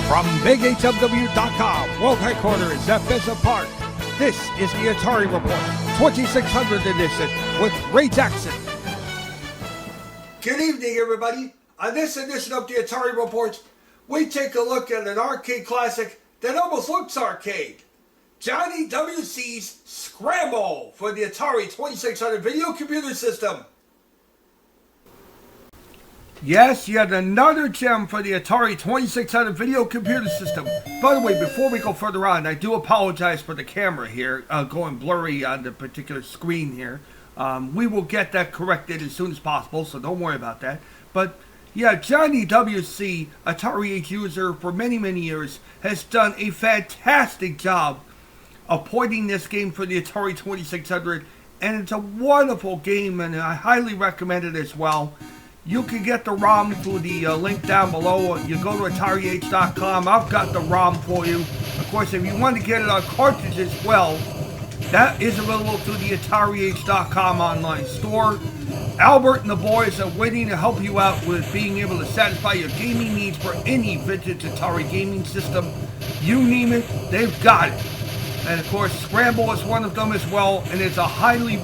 From BigHWW.com, World Headquarters at Bishop Park, this is the Atari Report, 2600 edition with Ray Jackson. Good evening, everybody. On this edition of the Atari Report, we take a look at an arcade classic that almost looks arcade. Johnny WC's Scramble for the Atari 2600 video computer system. Yes, yet another gem for the Atari 2600 video computer system. By the way, before we go further on, I do apologize for the camera here, going blurry on the particular screen here. We will get that corrected as soon as possible, so don't worry about that. But yeah, Johnny WC, AtariAge user for many, many years, has done a fantastic job of porting this game for the Atari 2600, and it's a wonderful game, and I highly recommend it as well. You can get the ROM through the link down below. You go to AtariAge.com. I've got the ROM for you. Of course, if you want to get it on cartridge as well, that is available through the AtariAge.com online store. Albert and the boys are waiting to help you out with being able to satisfy your gaming needs for any vintage Atari gaming system. You name it, they've got it. And of course, Scramble is one of them as well, and it's a highly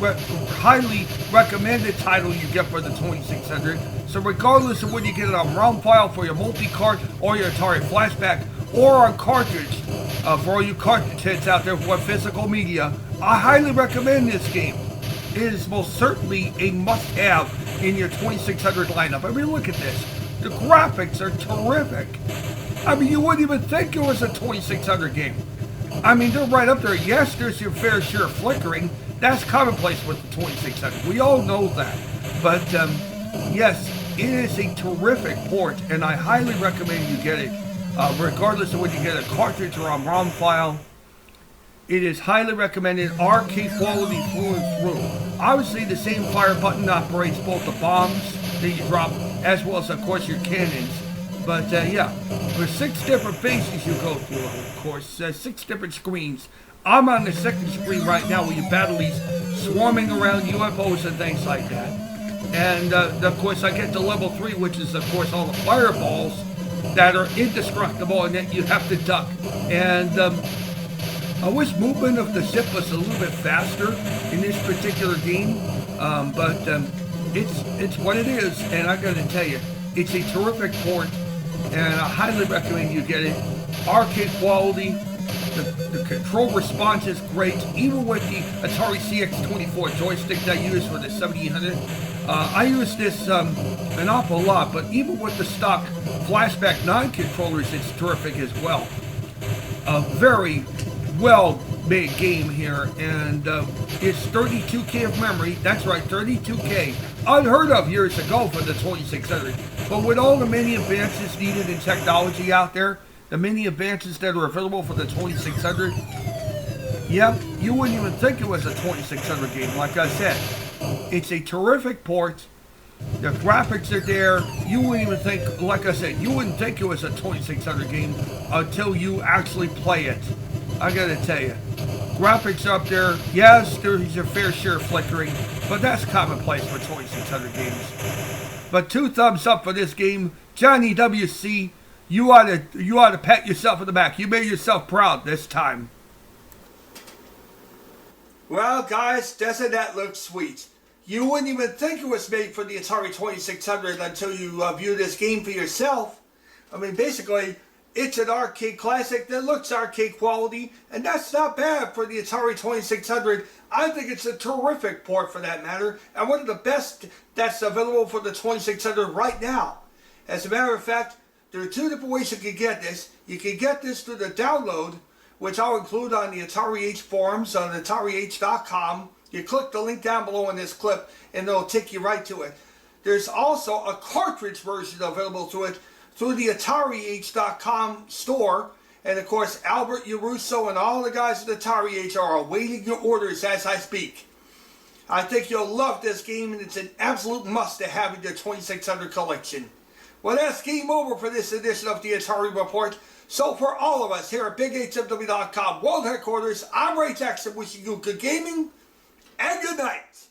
recommended title you get for the 2600. So regardless of whether you get it on ROM file for your multi-cart or your Atari flashback, or on cartridge, for all you cartridge heads out there who want physical media, I highly recommend this game. It is most certainly a must-have in your 2600 lineup. I mean, look at this. The graphics are terrific. I mean, you wouldn't even think it was a 2600 game. I mean, they're right up there. Yes, there's your fair share of flickering. That's commonplace with the 2600. We all know that. But, yes, it is a terrific port, and I highly recommend you get it, regardless of whether you get a cartridge or a ROM file. It is highly recommended, arcade quality through and through. Obviously, the same fire button operates both the bombs that you drop, as well as, of course, your cannons. But, yeah, there's 6 different phases you go through, of course, 6 different screens. I'm on the second screen right now where you battle these swarming around UFOs and things like that. And, of course, I get to level 3, which is, of course, all the fireballs that are indestructible and that you have to duck. And, I wish movement of the ship was a little bit faster in this particular game, but it's what it is, and I gotta tell you, it's a terrific port, and I highly recommend you get it. Arcade quality, the control response is great, even with the Atari CX24 joystick that I use for the 7800. I use this an awful lot, but even with the stock Flashback 9 controllers, it's terrific as well. A very well-made game here, and it's 32K of memory. That's right, 32K. Unheard of years ago for the 2600. But with all the many advances needed in technology out there, the many advances that are available for the 2600, yeah, you wouldn't even think it was a 2600 game. Like I said, it's a terrific port. The graphics are there. You wouldn't even think, like I said, you wouldn't think it was a 2600 game until you actually play it. I gotta tell you, graphics up there, yes, there's your fair share of flickering, but that's commonplace for 2600 games. But 2 thumbs up for this game. Johnny WC, you ought to pat yourself on the back. You made yourself proud this time. Well, guys, doesn't that look sweet? You wouldn't even think it was made for the Atari 2600 until you view this game for yourself. I mean, basically, it's an arcade classic that looks arcade quality, and that's not bad for the Atari 2600. I think it's a terrific port for that matter, and one of the best that's available for the 2600 right now. As a matter of fact, there are 2 different ways you can get this. You can get this through the download, which I'll include on the AtariAge forums on AtariAge.com. You click the link down below in this clip, and it'll take you right to it. There's also a cartridge version available to it through the AtariAge.com store. And of course, Albert Yarusso and all the guys at AtariAge are awaiting your orders as I speak. I think you'll love this game, and it's an absolute must to have in your 2600 collection. Well, that's game over for this edition of the Atari Report. So for all of us here at BigHWW.com World Headquarters, I'm Ray Jackson wishing you good gaming and good night.